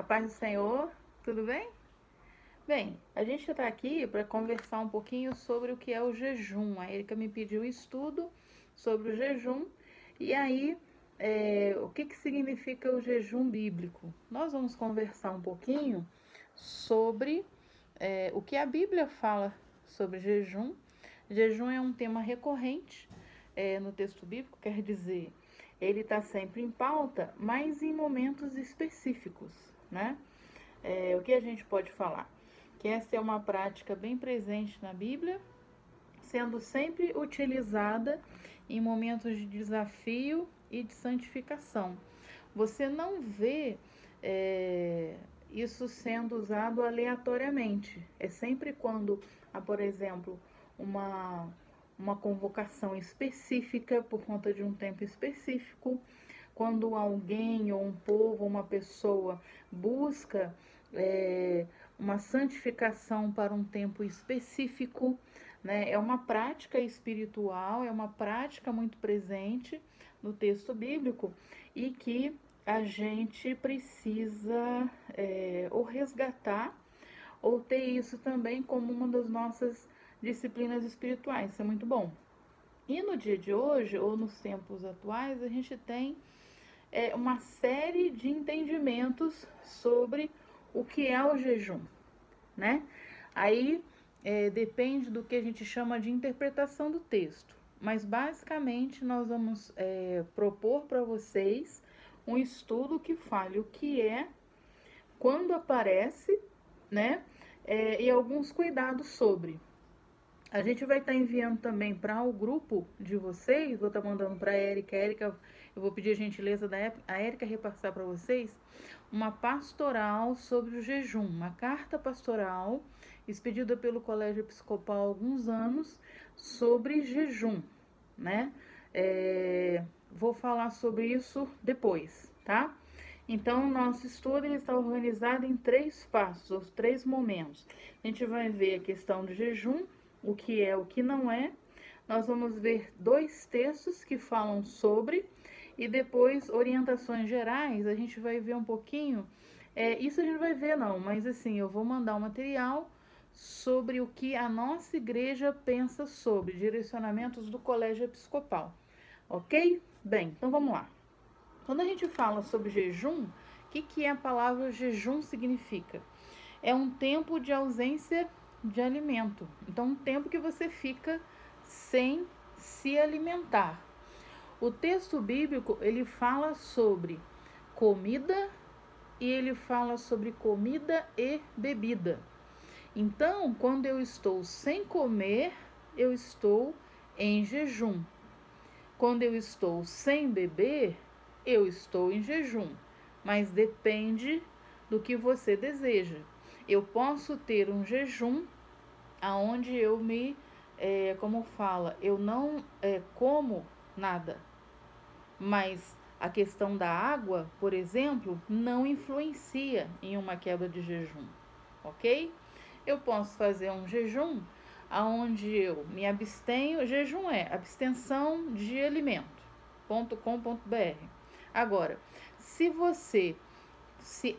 paz do Senhor, tudo bem? Bem, a gente está aqui para conversar um pouquinho sobre o que é o jejum. A Erika me pediu um estudo sobre o jejum e aí o que significa o jejum bíblico. Nós vamos conversar um pouquinho sobre o que a Bíblia fala sobre jejum. Jejum é um tema recorrente no texto bíblico, quer dizer, ele está sempre em pauta, mas em momentos específicos, né? O que a gente pode falar? Que essa é uma prática bem presente na Bíblia, sendo sempre utilizada em momentos de desafio e de santificação. Você não vê isso sendo usado aleatoriamente. É sempre quando há, por exemplo, uma convocação específica por conta de um tempo específico, quando alguém ou um povo, uma pessoa busca uma santificação para um tempo específico, né? É uma prática espiritual, é uma prática muito presente no texto bíblico e que a gente precisa ou resgatar ou ter isso também como uma das nossas disciplinas espirituais. Isso é muito bom. E no dia de hoje, ou nos tempos atuais, a gente tem uma série de entendimentos sobre o que é o jejum, né? Aí depende do que a gente chama de interpretação do texto, mas basicamente nós vamos propor para vocês um estudo que fale o que é, quando aparece, né? E alguns cuidados sobre. A gente vai estar enviando também para o grupo de vocês, vou estar mandando para a Erika, eu vou pedir a gentileza da Erika repassar para vocês uma pastoral sobre o jejum, uma carta pastoral expedida pelo Colégio Episcopal há alguns anos sobre jejum, né? Vou falar sobre isso depois, tá? Então, o nosso estudo ele está organizado em 3 passos, os 3 momentos. A gente vai ver a questão do jejum, o que é, o que não é. Nós vamos ver 2 textos que falam sobre e depois orientações gerais. A gente vai ver um pouquinho, isso a gente vai ver não, mas assim, eu vou mandar um material sobre o que a nossa igreja pensa sobre direcionamentos do Colégio Episcopal, ok? Bem, então vamos lá. Quando a gente fala sobre jejum, o que a palavra jejum significa? É um tempo de ausência de alimento. Então, um tempo que você fica sem se alimentar. O texto bíblico, ele fala sobre comida e ele fala sobre comida e bebida. Então, quando eu estou sem comer, eu estou em jejum. Quando eu estou sem beber, eu estou em jejum, mas depende do que você deseja. Eu posso ter um jejum aonde eu como fala, eu não como nada, mas a questão da água, por exemplo, não influencia em uma quebra de jejum, ok? Eu posso fazer um jejum aonde eu me abstenho, jejum é abstenção de alimento.com.br. Agora, se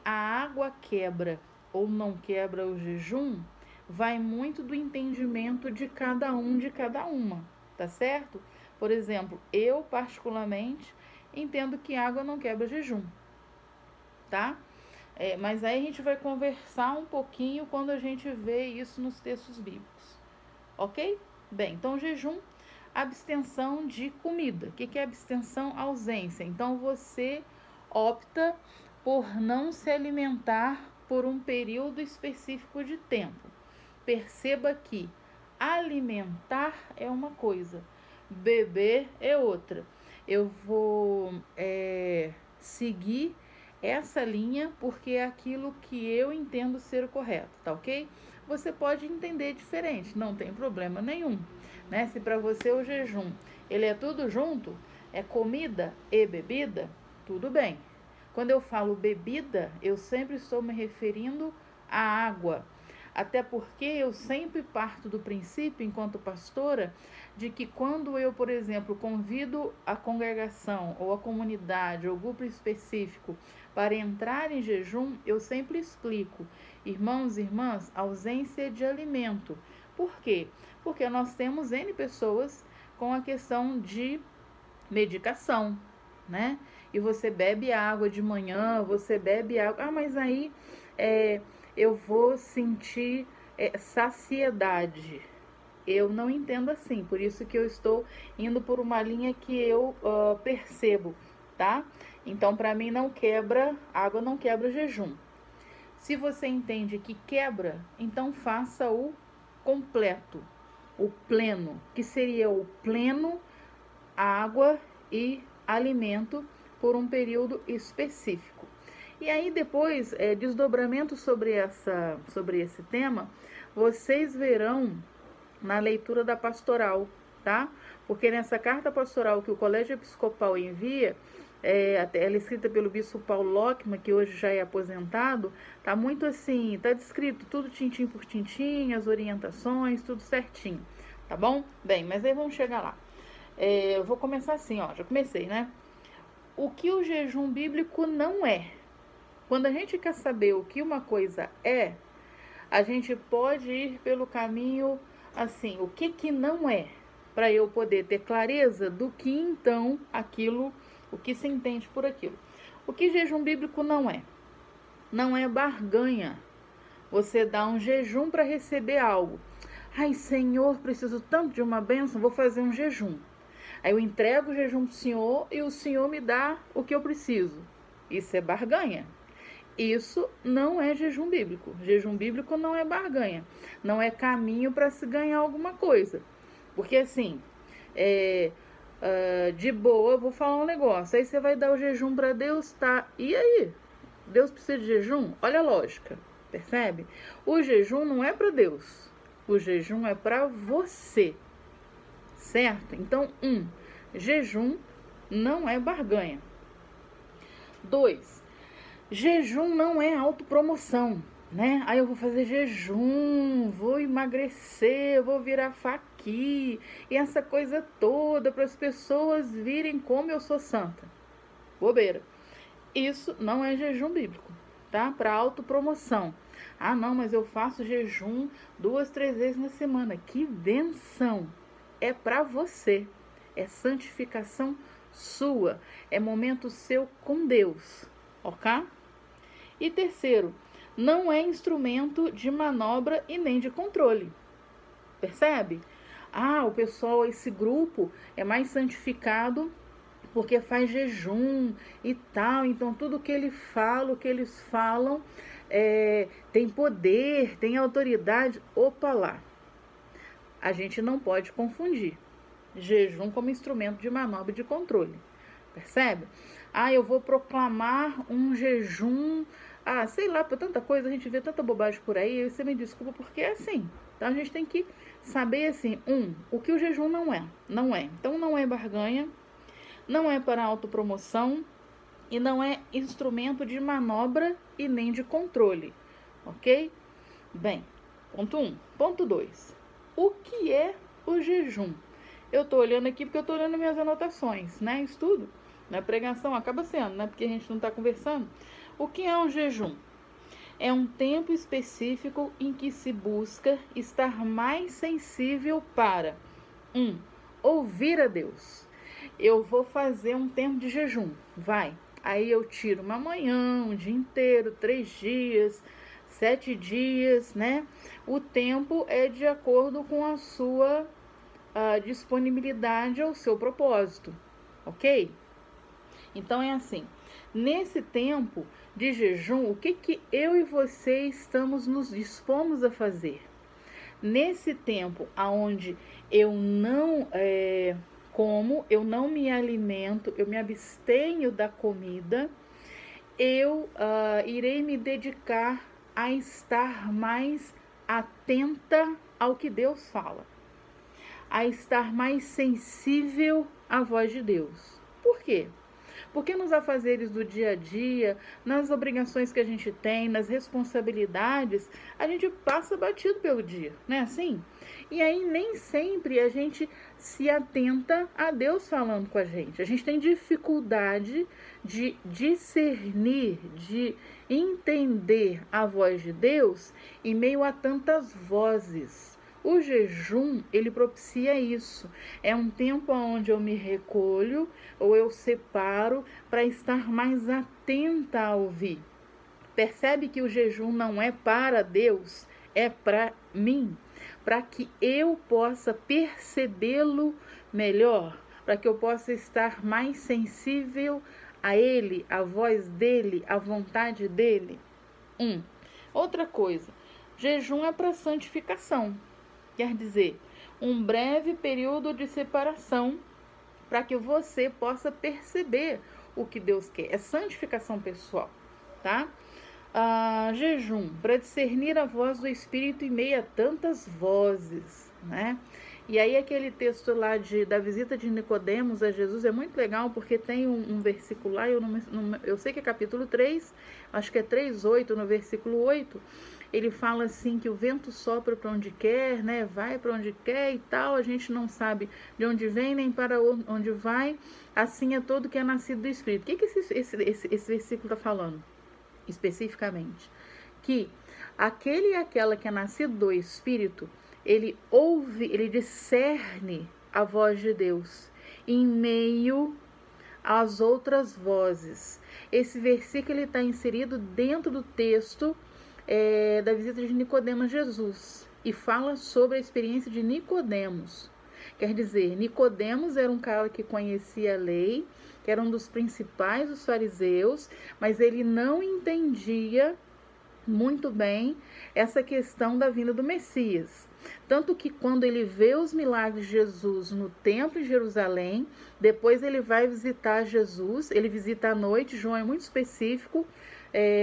a água quebra ou não quebra o jejum, vai muito do entendimento de cada um, de cada uma, tá certo? Por exemplo, eu particularmente entendo que água não quebra jejum, tá? Mas aí a gente vai conversar um pouquinho quando a gente vê isso nos textos bíblicos, ok? Bem, então jejum, abstenção de comida. O que é abstenção? Ausência. Então você opta por não se alimentar por um período específico de tempo. Perceba que alimentar é uma coisa, beber é outra. Eu vou seguir essa linha porque é aquilo que eu entendo ser o correto, tá ok? Você pode entender diferente, não tem problema nenhum, né? Se para você o jejum, ele é tudo junto, é comida e bebida, tudo bem. Quando eu falo bebida, eu sempre estou me referindo à água. Até porque eu sempre parto do princípio, enquanto pastora, de que quando eu, por exemplo, convido a congregação ou a comunidade ou grupo específico para entrar em jejum, eu sempre explico, irmãos e irmãs, ausência de alimento. Por quê? Porque nós temos N pessoas com a questão de medicação, né? E você bebe água de manhã, você bebe água. Ah, mas aí eu vou sentir saciedade. Eu não entendo assim, por isso que eu estou indo por uma linha que eu percebo, tá? Então, para mim, não quebra, água não quebra jejum. Se você entende que quebra, então faça o completo, o pleno, que seria o pleno água e alimento por um período específico. E aí depois, desdobramento sobre esse tema, vocês verão na leitura da pastoral, tá? Porque nessa carta pastoral que o Colégio Episcopal envia, ela é escrita pelo bispo Paulo Lockman, que hoje já é aposentado, tá muito assim, tá descrito tudo tintim por tintim, as orientações, tudo certinho, tá bom? Bem, mas aí vamos chegar lá. Eu vou começar assim, ó, já comecei, né? O que o jejum bíblico não é. Quando a gente quer saber o que uma coisa é, a gente pode ir pelo caminho assim, o que não é, para eu poder ter clareza do que então aquilo, o que se entende por aquilo. O que jejum bíblico não é? Não é barganha. Você dá um jejum para receber algo. Ai, Senhor, preciso tanto de uma bênção, vou fazer um jejum. Aí eu entrego o jejum para o Senhor e o Senhor me dá o que eu preciso. Isso é barganha. Isso não é jejum bíblico. Jejum bíblico não é barganha. Não é caminho para se ganhar alguma coisa. Porque assim, de boa, eu vou falar um negócio. Aí você vai dar o jejum para Deus, tá? E aí? Deus precisa de jejum? Olha a lógica, percebe? O jejum não é para Deus. O jejum é para você. Certo? Então, jejum não é barganha. 2, jejum não é autopromoção, né? Aí eu vou fazer jejum, vou emagrecer, vou virar faqui, e essa coisa toda para as pessoas virem como eu sou santa. Bobeira. Isso não é jejum bíblico, tá? Para autopromoção. Ah, não, mas eu faço jejum 2, 3 vezes na semana. Que benção! É para você, é santificação sua, é momento seu com Deus, ok? E terceiro, não é instrumento de manobra e nem de controle, percebe? Ah, o pessoal, esse grupo é mais santificado porque faz jejum e tal, então tudo que ele fala, o que eles falam, tem poder, tem autoridade. Opa lá! A gente não pode confundir jejum como instrumento de manobra e de controle, percebe? Ah, eu vou proclamar um jejum, sei lá, por tanta coisa, a gente vê tanta bobagem por aí, você me desculpa porque é assim. Então a gente tem que saber assim, o que o jejum não é. Então não é barganha, não é para autopromoção e não é instrumento de manobra e nem de controle, ok? Bem, ponto 1. Ponto 2. O que é o jejum? Eu tô olhando aqui porque eu tô olhando minhas anotações, né? Estudo, na pregação acaba sendo, né? Porque a gente não tá conversando. O que é um jejum? É um tempo específico em que se busca estar mais sensível para ouvir a Deus. Eu vou fazer um tempo de jejum, vai. Aí eu tiro uma manhã, um dia inteiro, 3 dias, 7 dias, né? O tempo é de acordo com a sua disponibilidade ao seu propósito, ok? Então é assim, nesse tempo de jejum, o que eu e você nos dispomos a fazer? Nesse tempo onde eu não como, eu não me alimento, eu me abstenho da comida, eu irei me dedicar a estar mais atenta ao que Deus fala, a estar mais sensível à voz de Deus. Por quê? Porque nos afazeres do dia a dia, nas obrigações que a gente tem, nas responsabilidades, a gente passa batido pelo dia, não é assim? E aí nem sempre a gente se atenta a Deus falando com a gente. A gente tem dificuldade de discernir, de entender a voz de Deus em meio a tantas vozes. O jejum, ele propicia isso. É um tempo onde eu me recolho ou eu separo para estar mais atenta a ouvir. Percebe que o jejum não é para Deus, é para mim, para que eu possa percebê-lo melhor, para que eu possa estar mais sensível a Ele, a voz dEle, a vontade dEle. Outra coisa, jejum é para santificação. Quer dizer, um breve período de separação para que você possa perceber o que Deus quer. É santificação pessoal, tá? Jejum, para discernir a voz do Espírito em meio a tantas vozes, né? E aí aquele texto lá da visita de Nicodemos a Jesus é muito legal, porque tem um versículo lá, eu sei que é capítulo 3, acho que é 3:8, no versículo 8, ele fala assim que o vento sopra para onde quer, né? Vai para onde quer e tal, a gente não sabe de onde vem nem para onde vai, assim é todo que é nascido do Espírito. O que esse versículo está falando especificamente? Que aquele e aquela que é nascido do Espírito, ele ouve, ele discerne a voz de Deus em meio às outras vozes. Esse versículo está inserido dentro do texto da visita de Nicodemos a Jesus e fala sobre a experiência de Nicodemos. Quer dizer, Nicodemos era um cara que conhecia a lei, que era um dos principais dos fariseus, mas ele não entendia muito bem essa questão da vinda do Messias. Tanto que quando ele vê os milagres de Jesus no templo de Jerusalém, depois ele vai visitar Jesus, ele visita à noite, João é muito específico,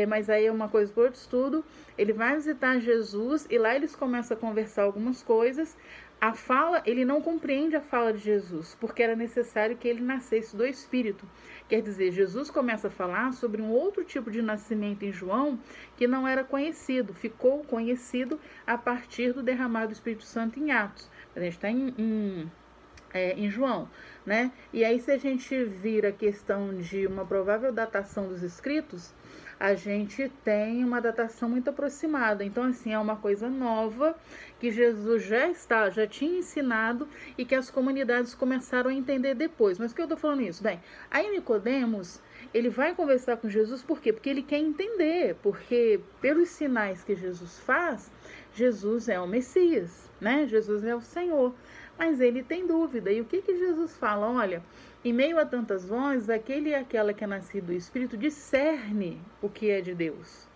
mas aí é uma coisa para outro estudo. Ele vai visitar Jesus e lá eles começam a conversar algumas coisas. A fala, ele não compreende a fala de Jesus, porque era necessário que ele nascesse do Espírito. Quer dizer, Jesus começa a falar sobre um outro tipo de nascimento em João que não era conhecido, ficou conhecido a partir do derramado do Espírito Santo em Atos. A gente está em João, né? E aí, se a gente vir a questão de uma provável datação dos escritos, a gente tem uma datação muito aproximada. Então, assim, é uma coisa nova que Jesus já tinha ensinado e que as comunidades começaram a entender depois. Mas por que eu tô falando isso? Bem, aí Nicodemos, ele vai conversar com Jesus, por quê? Porque ele quer entender, porque pelos sinais que Jesus faz, Jesus é o Messias, né? Jesus é o Senhor. Mas ele tem dúvida. E o que Jesus fala? Olha, em meio a tantas vozes, aquele e aquela que é nascido do Espírito discerne o que é de Deus.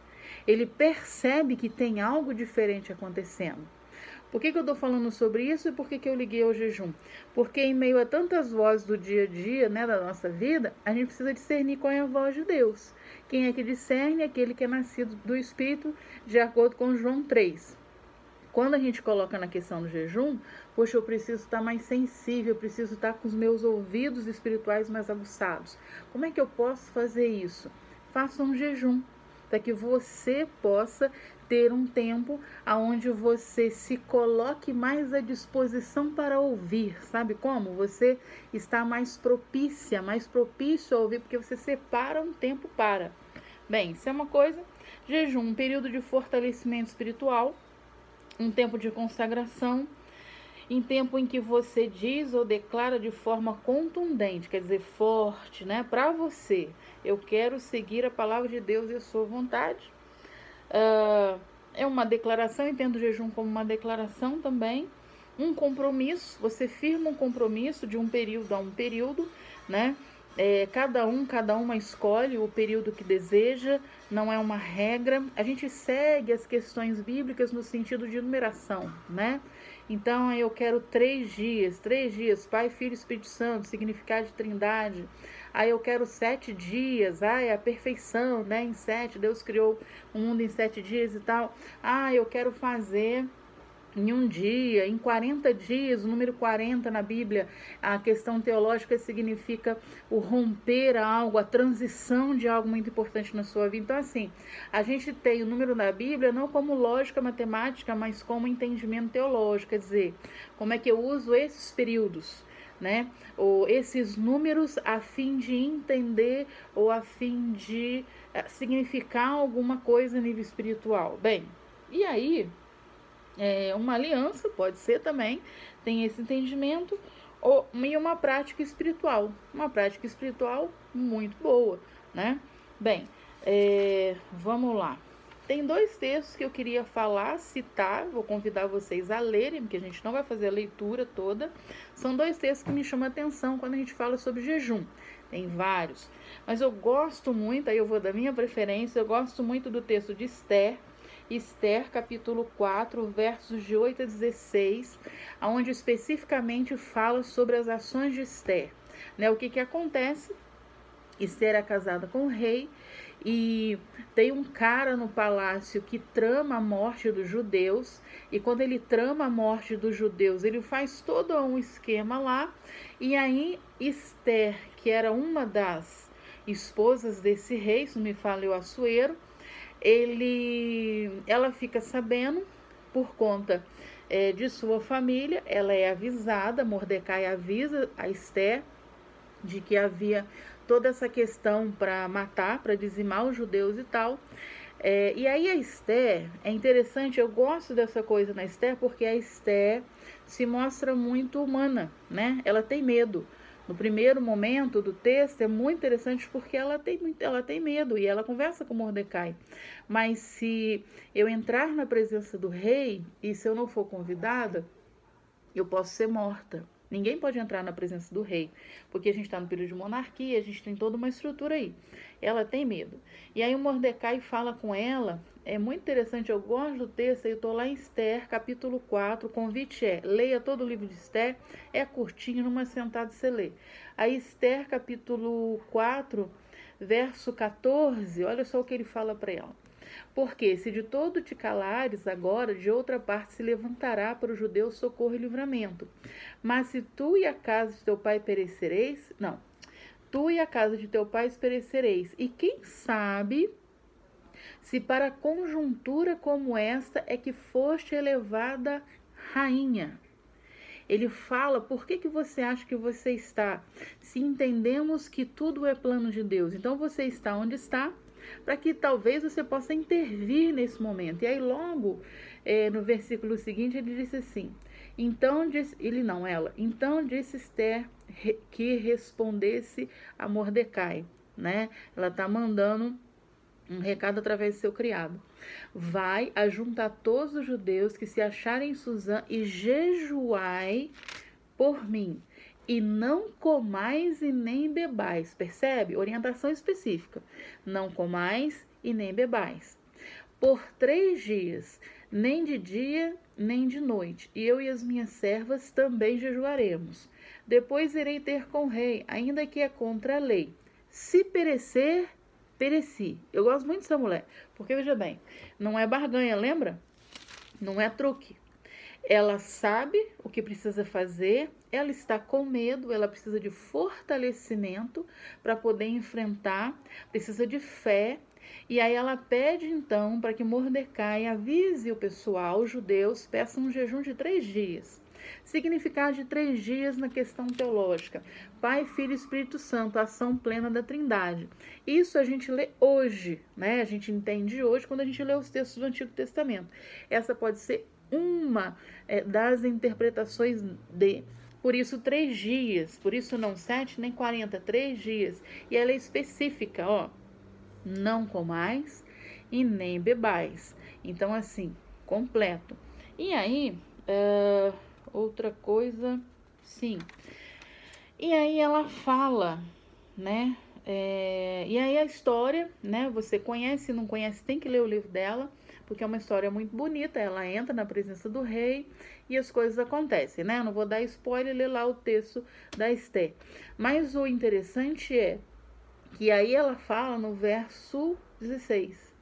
Ele percebe que tem algo diferente acontecendo. Por que eu estou falando sobre isso e por que eu liguei ao jejum? Porque em meio a tantas vozes do dia a dia, né, da nossa vida, a gente precisa discernir qual é a voz de Deus. Quem é que discerne? Aquele que é nascido do Espírito, de acordo com João 3. Quando a gente coloca na questão do jejum, poxa, eu preciso estar mais sensível, eu preciso estar com os meus ouvidos espirituais mais aguçados. Como é que eu posso fazer isso? Faça um jejum, para que você possa ter um tempo onde você se coloque mais à disposição para ouvir. Sabe como? Você está mais propício a ouvir, porque você separa um tempo para. Bem, isso é uma coisa. Jejum, um período de fortalecimento espiritual, um tempo de consagração, em tempo em que você diz ou declara de forma contundente, quer dizer, forte, né? Para você, eu quero seguir a palavra de Deus e a sua vontade. É uma declaração, entendo o jejum como uma declaração também. Um compromisso, você firma um compromisso de um período a um período, né? Cada uma escolhe o período que deseja, não é uma regra. A gente segue as questões bíblicas no sentido de numeração, né? Então, eu quero 3 dias, Pai, Filho e Espírito Santo, significado de trindade. Aí eu quero 7 dias, é a perfeição, né? Em 7, Deus criou o mundo em 7 dias e tal. Eu quero fazer em um dia, em 40 dias, o número 40 na Bíblia, a questão teológica significa o romper algo, a transição de algo muito importante na sua vida. Então, assim, a gente tem o número na Bíblia não como lógica matemática, mas como entendimento teológico, quer dizer, como é que eu uso esses períodos, né? Ou esses números a fim de entender ou a fim de significar alguma coisa a nível espiritual. Bem, e aí... uma aliança, pode ser também, tem esse entendimento, e uma prática espiritual muito boa, né? Bem, vamos lá. Tem 2 textos que eu queria falar, citar, vou convidar vocês a lerem, porque a gente não vai fazer a leitura toda. São 2 textos que me chamam a atenção quando a gente fala sobre jejum. Tem vários, mas eu gosto muito, aí eu vou dar minha preferência, eu gosto muito do texto de Esther, capítulo 4, versos de 8 a 16, onde especificamente fala sobre as ações de Esther. Né? O que acontece? Esther é casada com o rei e tem um cara no palácio que trama a morte dos judeus, e quando ele trama a morte dos judeus, ele faz todo um esquema lá, e aí Esther, que era uma das esposas desse rei, se não me falha o Assuero, ela fica sabendo por conta de sua família, ela é avisada, Mordecai avisa a Esther de que havia toda essa questão para matar, para dizimar os judeus e tal. E aí a Esther, é interessante, eu gosto dessa coisa na Esther, porque a Esther se mostra muito humana, né? Ela tem medo. No primeiro momento do texto é muito interessante porque ela tem medo e ela conversa com Mordecai. Mas se eu entrar na presença do rei e se eu não for convidada, eu posso ser morta. Ninguém pode entrar na presença do rei, porque a gente está no período de monarquia, a gente tem toda uma estrutura aí. Ela tem medo. E aí o Mordecai fala com ela, é muito interessante, eu gosto do texto, eu estou lá em Esther, capítulo 4, o convite leia todo o livro de Esther, é curtinho, numa sentada você lê. Aí Esther, capítulo 4, verso 14, olha só o que ele fala para ela. Porque se de todo te calares, agora de outra parte se levantará para os judeus socorro e livramento. Mas se tu e a casa de teu pai perecereis, tu e a casa de teu pai perecereis. E quem sabe se para conjuntura como esta é que foste elevada rainha. Ele fala, por que você acha que você está? Se entendemos que tudo é plano de Deus, então você está onde está, para que talvez você possa intervir nesse momento. E aí logo no versículo seguinte ele disse assim, então disse Esther que respondesse a Mordecai, né? Ela está mandando um recado através do seu criado. Vai ajuntar todos os judeus que se acharem em Suzã e jejuai por mim. E não comais e nem bebais. Percebe? Orientação específica. Não comais e nem bebais. Por 3 dias, nem de dia, nem de noite. E eu e as minhas servas também jejuaremos. Depois irei ter com o rei, ainda que é contra a lei. Se perecer, pereci. Eu gosto muito dessa mulher, porque veja bem, não é barganha, lembra? Não é truque. Ela sabe o que precisa fazer, ela está com medo, ela precisa de fortalecimento para poder enfrentar, precisa de fé. E aí ela pede então para que Mordecai avise o pessoal, os judeus, peçam um jejum de 3 dias. Significado de 3 dias na questão teológica. Pai, Filho e Espírito Santo, a ação plena da Trindade. Isso a gente lê hoje, né? A gente entende hoje quando a gente lê os textos do Antigo Testamento. Essa pode ser uma das interpretações por isso 3 dias, por isso não 7 nem 40, 3 dias. E ela é específica, ó, não comais e nem bebais. Então assim, completo. E aí, outra coisa, sim. E aí ela fala, né? E aí a história, né? Você conhece, não conhece, tem que ler o livro dela, porque é uma história muito bonita. Ela entra na presença do rei e as coisas acontecem, né? Eu não vou dar spoiler, ler lá o texto da Esther. Mas o interessante é que aí ela fala no verso 16.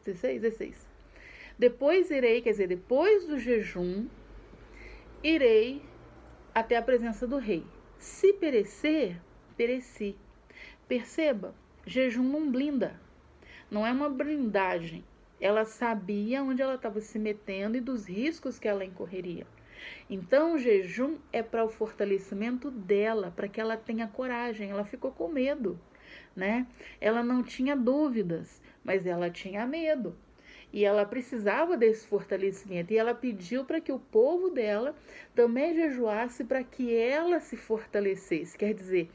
Depois irei, quer dizer, depois do jejum, irei até a presença do rei. Se perecer, pereci. Perceba, jejum não blinda, não é uma blindagem. Ela sabia onde ela estava se metendo e dos riscos que ela incorreria. Então, o jejum é para o fortalecimento dela, para que ela tenha coragem. Ela ficou com medo, né? Ela não tinha dúvidas, mas ela tinha medo. E ela precisava desse fortalecimento. E ela pediu para que o povo dela também jejuasse para que ela se fortalecesse. Quer dizer,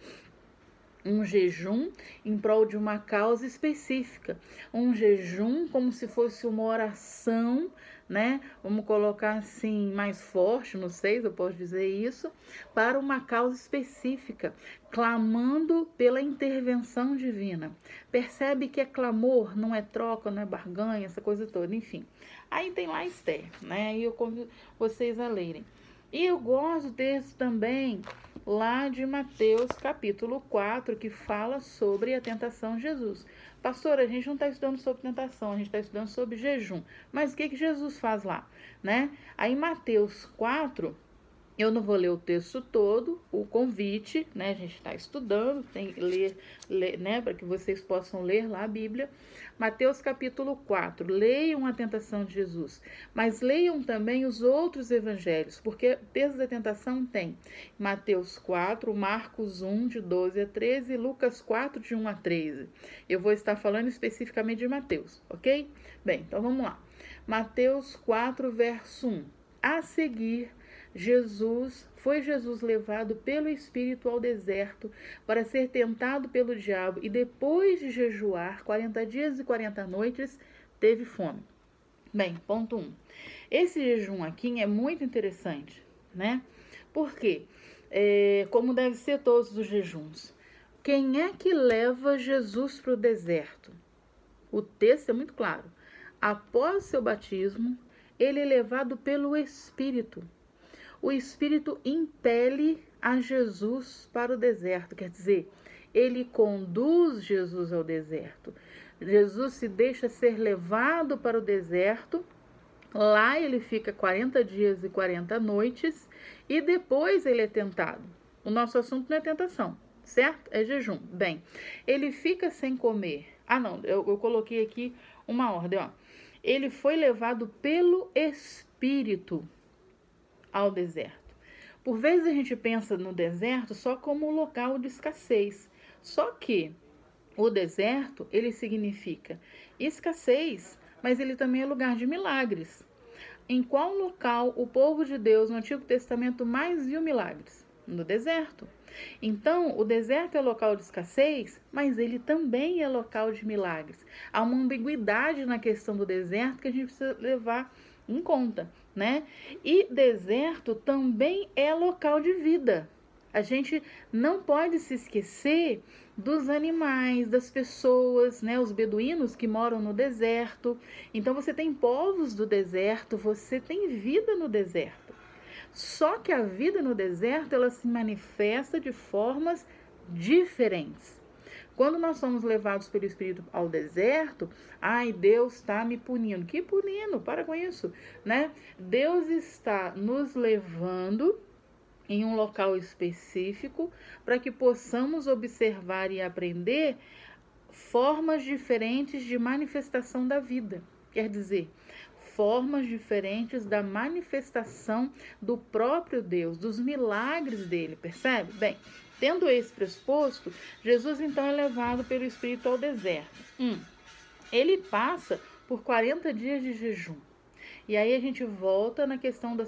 um jejum em prol de uma causa específica. Um jejum como se fosse uma oração, né? Vamos colocar assim, mais forte, não sei se eu posso dizer isso, para uma causa específica, clamando pela intervenção divina. Percebe que é clamor, não é troca, não é barganha, essa coisa toda, enfim. Aí tem lá Esther, né? E eu convido vocês a lerem. E eu gosto desse também lá de Mateus capítulo 4, que fala sobre a tentação de Jesus. Pastor, a gente não está estudando sobre tentação, a gente está estudando sobre jejum. Mas o que Jesus faz lá, né? Aí Mateus 4, eu não vou ler o texto todo, o convite, né? A gente está estudando, tem que ler, né? Para que vocês possam ler lá a Bíblia. Mateus capítulo 4, leiam a tentação de Jesus, mas leiam também os outros evangelhos, porque o texto da tentação tem Mateus 4, Marcos 1, de 12 a 13, Lucas 4, de 1 a 13. Eu vou estar falando especificamente de Mateus, ok? Bem, então vamos lá. Mateus 4, verso 1. A seguir, foi Jesus levado pelo Espírito ao deserto para ser tentado pelo diabo e depois de jejuar 40 dias e 40 noites, teve fome. Bem, ponto 1. Esse jejum aqui é muito interessante, né? Por quê? Como deve ser todos os jejuns. Quem é que leva Jesus para o deserto? O texto é muito claro. Após seu batismo, ele é levado pelo Espírito. O Espírito impele a Jesus para o deserto, quer dizer, ele conduz Jesus ao deserto. Jesus se deixa ser levado para o deserto, lá ele fica 40 dias e 40 noites e depois ele é tentado. O nosso assunto não é tentação, certo? É jejum. Bem, ele fica sem comer. Eu coloquei aqui uma ordem, ó. Ele foi levado pelo Espírito ao deserto. Por vezes a gente pensa no deserto só como um local de escassez. Só que o deserto, ele significa escassez, mas ele também é lugar de milagres. Em qual local o povo de Deus no Antigo Testamento mais viu milagres? No deserto. Então, o deserto é local de escassez, mas ele também é local de milagres. Há uma ambiguidade na questão do deserto que a gente precisa levar em conta, né? E deserto também é local de vida. A gente não pode se esquecer dos animais, das pessoas, né? Os beduínos que moram no deserto. Então você tem povos do deserto, você tem vida no deserto. Só que a vida no deserto, ela se manifesta de formas diferentes. Quando nós somos levados pelo Espírito ao deserto, ai, Deus está me punindo. Que punindo? Para com isso, né? Deus está nos levando em um local específico para que possamos observar e aprender formas diferentes de manifestação da vida. Quer dizer, formas diferentes da manifestação do próprio Deus, dos milagres dele, percebe? Bem, tendo esse pressuposto, Jesus então é levado pelo Espírito ao deserto. Ele passa por 40 dias de jejum. E aí a gente volta na questão do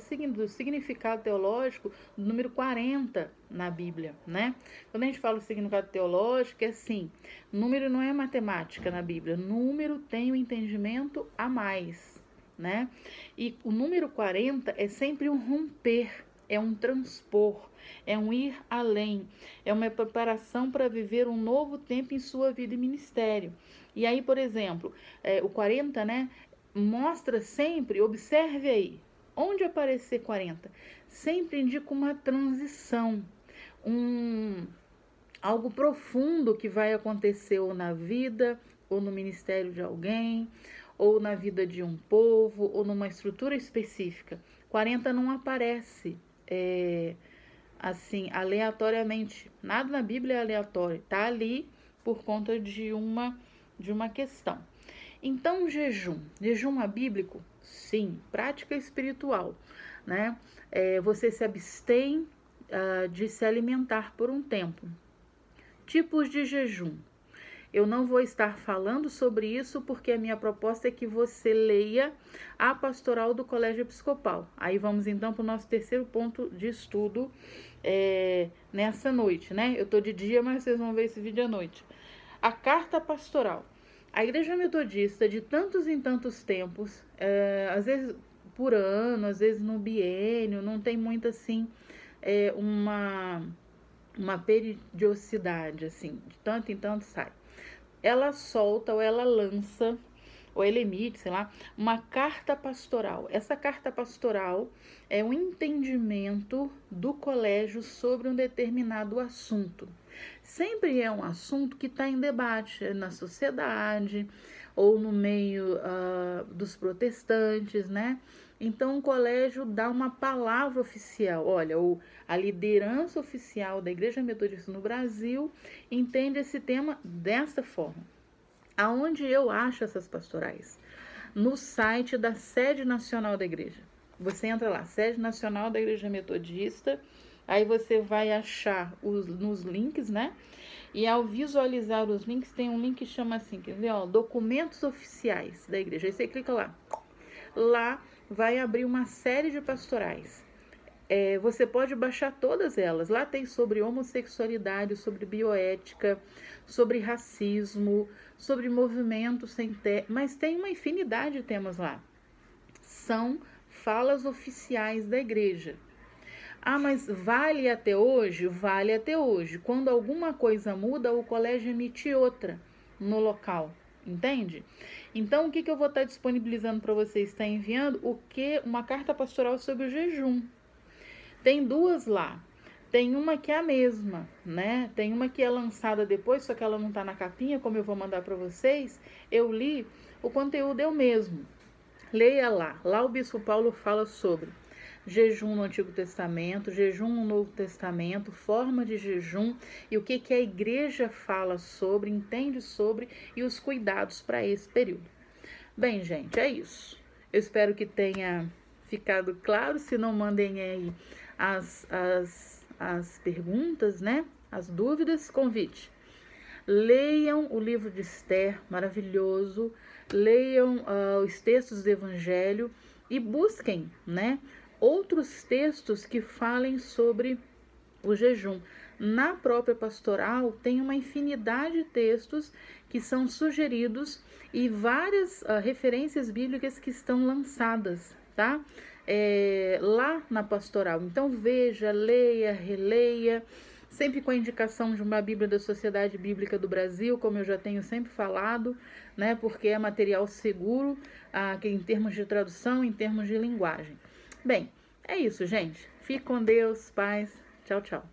significado teológico do número 40 na Bíblia, né? Quando a gente fala do significado teológico, é assim, número não é matemática na Bíblia, número tem o entendimento a mais, né? E o número 40 é sempre um romper, é um transpor, é um ir além, é uma preparação para viver um novo tempo em sua vida e ministério. E aí, por exemplo, o 40, né? Mostra sempre, observe aí, onde aparecer 40, sempre indica uma transição, algo profundo que vai acontecer ou na vida, ou no ministério de alguém, ou na vida de um povo, ou numa estrutura específica. 40 não aparece assim, aleatoriamente. Nada na Bíblia é aleatório, tá ali por conta de uma questão. Então, jejum é bíblico? Sim. Prática espiritual, né? Você se abstém de se alimentar por um tempo. Tipos de jejum. Eu não vou estar falando sobre isso porque a minha proposta é que você leia a pastoral do Colégio Episcopal. Aí vamos então para o nosso terceiro ponto de estudo nessa noite, né? Eu tô de dia, mas vocês vão ver esse vídeo à noite. A carta pastoral. A Igreja Metodista, de tantos em tantos tempos, às vezes por ano, às vezes no biênio, não tem muito assim uma periodicidade, assim, de tanto em tanto sai. Ela solta ou ela lança, ou ela emite, sei lá, uma carta pastoral. Essa carta pastoral é um entendimento do colégio sobre um determinado assunto. Sempre é um assunto que está em debate na sociedade ou no meio dos protestantes, né? Então, o colégio dá uma palavra oficial. Olha, a liderança oficial da Igreja Metodista no Brasil entende esse tema desta forma. Aonde eu acho essas pastorais? No site da Sede Nacional da Igreja. Você entra lá, Sede Nacional da Igreja Metodista, aí você vai achar nos links, né? E ao visualizar os links, tem um link que chama assim, quer ver, ó, documentos oficiais da igreja. Aí você clica lá. Lá vai abrir uma série de pastorais. Você pode baixar todas elas. Lá tem sobre homossexualidade, sobre bioética, sobre racismo, sobre movimento sem terra, mas tem uma infinidade de temas lá. São falas oficiais da igreja. Ah, mas vale até hoje? Vale até hoje. Quando alguma coisa muda, o colégio emite outra no local. Entende? Então, o que eu vou estar disponibilizando para vocês? Está enviando uma carta pastoral sobre o jejum. Tem duas lá. Tem uma que é a mesma, né? Tem uma que é lançada depois, só que ela não está na capinha, como eu vou mandar para vocês. Eu li, o conteúdo é o mesmo. Leia lá. Lá o Bispo Paulo fala sobre jejum no Antigo Testamento, jejum no Novo Testamento, forma de jejum e o que a igreja fala sobre, entende sobre e os cuidados para esse período. Bem, gente, é isso. Eu espero que tenha ficado claro. Se não, mandem aí as perguntas, né? As dúvidas, convite. Leiam o livro de Esther, maravilhoso. Leiam os textos do Evangelho e busquem, né, outros textos que falem sobre o jejum. Na própria pastoral tem uma infinidade de textos que são sugeridos e várias referências bíblicas que estão lançadas, tá? Lá na pastoral. Então veja, leia, releia, sempre com a indicação de uma Bíblia da Sociedade Bíblica do Brasil, como eu já tenho sempre falado, né? Porque é material seguro em termos de tradução, em termos de linguagem. Bem, é isso, gente. Fique com Deus, paz. Tchau, tchau.